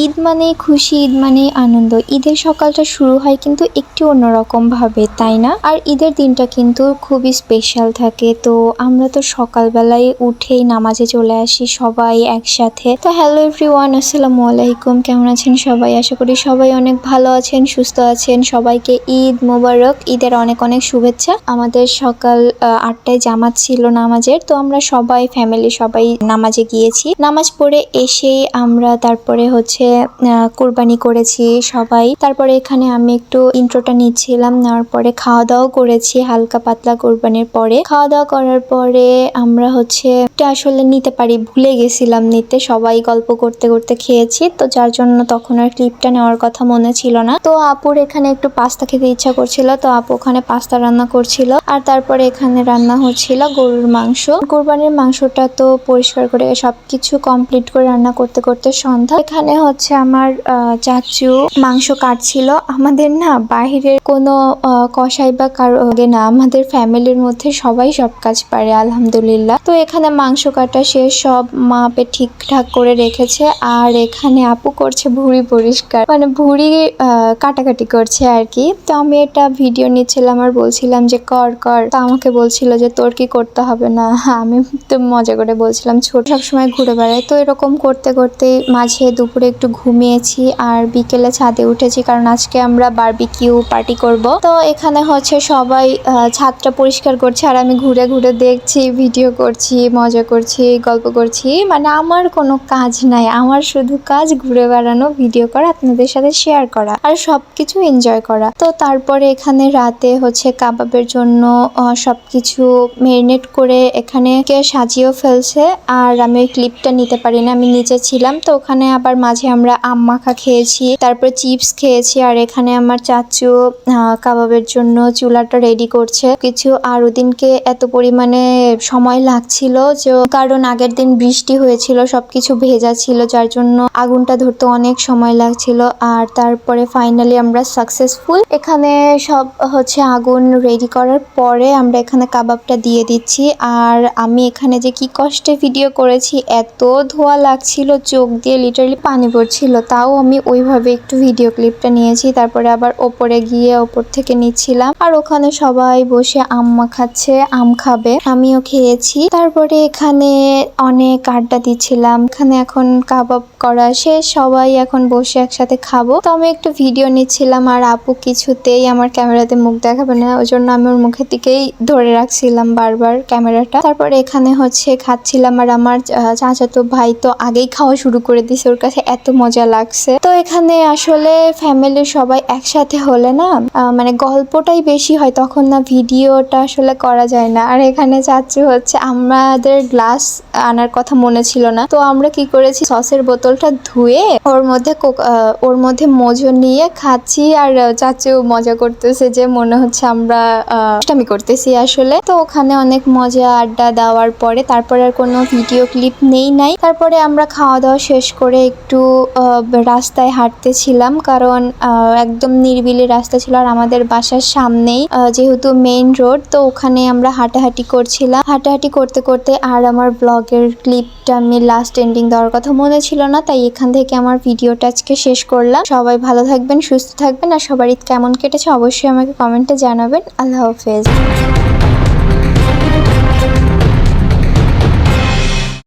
ঈদ মানেই খুশি, ঈদ মানেই আনন্দ। ঈদের সকালটা শুরু হয় কিন্তু একটু অন্যরকম ভাবে, তাই না? আর ঈদের দিনটা কিন্তু খুবই স্পেশাল থাকে। তো আমরা তো সকালবেলায় উঠেই নামাজে চলে আসি সবাই একসাথে। তো হ্যালো এভরিওয়ান, আসসালামু আলাইকুম। কেমন আছেন সবাই? আশা করি সবাই অনেক ভালো আছেন, সুস্থ আছেন। সবাইকে ঈদ মোবারক, ঈদের অনেক অনেক শুভেচ্ছা। আমাদের সকাল 8টায় জামাত ছিল নামাজের, তো আমরা সবাই ফ্যামিলি সবাই নামাজে গিয়েছি। নামাজ পড়ে এসেই আমরা তারপরে কোরবানি করেছি সবাই। তারপরে এখানে আমি একটু ইন্ট্রোটা নিচ্ছিলাম, নেওয়ার পরে খাওয়া দাওয়া করেছি হালকা পাতলা। কোরবানির পরে খাওয়া দাওয়া করার পরে আমরা আসলে নিতে পারি, ভুলে গেছিলাম নিতে। সবাই গল্প করতে করতে খেয়েছি, তো যার জন্য তখন আর ক্লিপটা নেওয়ার কথা মনে ছিল না। তো আপুর এখানে একটু পাস্তা খেতে ইচ্ছা করছিল, তো আপু ওখানে পাস্তা রান্না করছিল। আর তারপরে এখানে রান্না হচ্ছিল গরুর মাংস। কোরবানির মাংসটা তো পরিষ্কার করে সবকিছু কমপ্লিট করে রান্না করতে করতে সন্ধ্যা। এখানে আমার চাচু মাংস কাটছিল। আমাদের না বাহিরের কোনো কসাই বা কারো আগে না, আমাদের ফ্যামিলির মধ্যে সবাই সব কাজ পারে আলহামদুলিল্লাহ। তো এখানে মাংস কাটা শেষ, সব মাপে ঠিকঠাক করে রেখেছে। আর এখানে আপু করছে ভুঁড়ি পরিষ্কার, মানে ভুঁড়ি কাটাকাটি করছে আর কি। তো আমি এটা ভিডিও নিচ্ছিলাম আর বলছিলাম যে কর কর, তো আমাকে বলছিল যে তোর কি করতে হবে না। আমি তো মজা করে বলছিলাম ছোট সবসময় ঘুরে বেড়াই। তো এরকম করতে করতে মাঝে দুপুরে একটু ঘুমিয়েছি আর বিকেলে ছাদে উঠেছি, কারণ আজকে আমরা বারবিকিউ পার্টি করব। তো এখানে সবাই ছাদটা পরিষ্কার করছে আর আমি ঘুরে ঘুরে দেখছি, ভিডিও করছি, মজা করছি, গল্প করছি। মানে আমার কোনো কাজ নাই, আমার শুধু কাজ ঘুরে বেড়ানো, ভিডিও করা, আপনাদের সাথে শেয়ার করা আর সবকিছু এনজয় করা। তো তারপরে এখানে রাতে কাবাবের জন্য সবকিছু মেরিনেট করে এখানে সাজিয়েও ফেলছে। আর আমি ওই ক্লিপটা নিতে পারি না, আমি নিচে ছিলাম। তো ওখানে আবার মাঝে আমরা আম মাখা খেয়েছি, তারপর চিপস খেয়েছি। আর এখানে আমার চাচু কাবাবের জন্য চুলাটা রেডি করছে কিছু। আর ওদিনকে এত পরিমাণে সময় লাগছিল যে, কারণ আগের দিন বৃষ্টি হয়েছিল, সবকিছু ভেজা ছিল, যার জন্য আগুনটা ধরতে অনেক সময় লাগছিল। আর তারপরে ফাইনালি আমরা সাকসেসফুল। এখানে সব আগুন রেডি করার পরে আমরা এখানে কাবাবটা দিয়ে দিচ্ছি। আর আমি এখানে যে কি কষ্টে ভিডিও করেছি, এত ধোয়া লাগছিল, চোখ দিয়ে লিটারালি পানি পড়ছিল, তাও আমি ওইভাবে একটু ভিডিও ক্লিপটা নিয়েছি। তারপরে আবার ওপরে গিয়ে ওপর থেকে নিচ্ছিলাম। আর ওখানে সবাই বসে আম মাখাচ্ছে, আম খাবে, আমিও খেয়েছি। তারপরে এখানে অনেক আড্ডা দিচ্ছিলাম। এখানে এখন কাবাব করা শেষ, সবাই এখন বসে একসাথে খাবো। তো আমি একটু ভিডিও নিচ্ছিলাম আর আপু কিছুতেই আমার ক্যামেরাতে মুখ দেখাবে না, ওই জন্য আমি ওর মুখের দিকেই ধরে রাখছিলাম বারবার ক্যামেরাটা। তারপরে এখানে খাচ্ছিলাম আর আমার চাচাতো ভাই তো আগেই খাওয়া শুরু করে দিয়েছে, ওর কাছে এত মজা লাগছে। তো এখানে আসলে ফ্যামিলির সবাই একসাথে হলে না মানে গল্পটাই বেশি হয়, তখন না ভিডিওটা আসলে করা যায় না। আর এখানে চাচু আমাদের গ্লাস আনার কথা মনে ছিল না, তো আমরা কি করেছি, সসের বোতলটা ধুয়ে ওর মধ্যে মজো নিয়ে খাচ্ছি। আর চাচু মজা করতেছে যে মনে হচ্ছে আমরা দুষ্টামি করতেছি আসলে। তো ওখানে অনেক মজা আড্ডা দেওয়ার পরে তারপরে আর কোনো ভিডিও ক্লিপ নাই। তারপরে আমরা খাওয়া দাওয়া শেষ করে একটু রাস্তায় হাঁটতেছিলাম, কারণ একদম নিরিবিলি রাস্তা ছিল আর আমাদের বাসার সামনেই যেহেতু মেইন রোড। তো ওখানে আমরা হাঁটাহাঁটি করছিলাম, হাঁটাহাঁটি করতে করতে। আর আমার ব্লগের ক্লিপটা আমি লাস্ট এন্ডিং দেওয়ার কথা মনে ছিল না, তাই এখান থেকে আমার ভিডিওটা আজকে শেষ করলাম। সবাই ভালো থাকবেন, সুস্থ থাকবেন। আর সবার ঈদ কেমন কেটেছে অবশ্যই আমাকে কমেন্টে জানাবেন। আল্লাহ হাফেজ।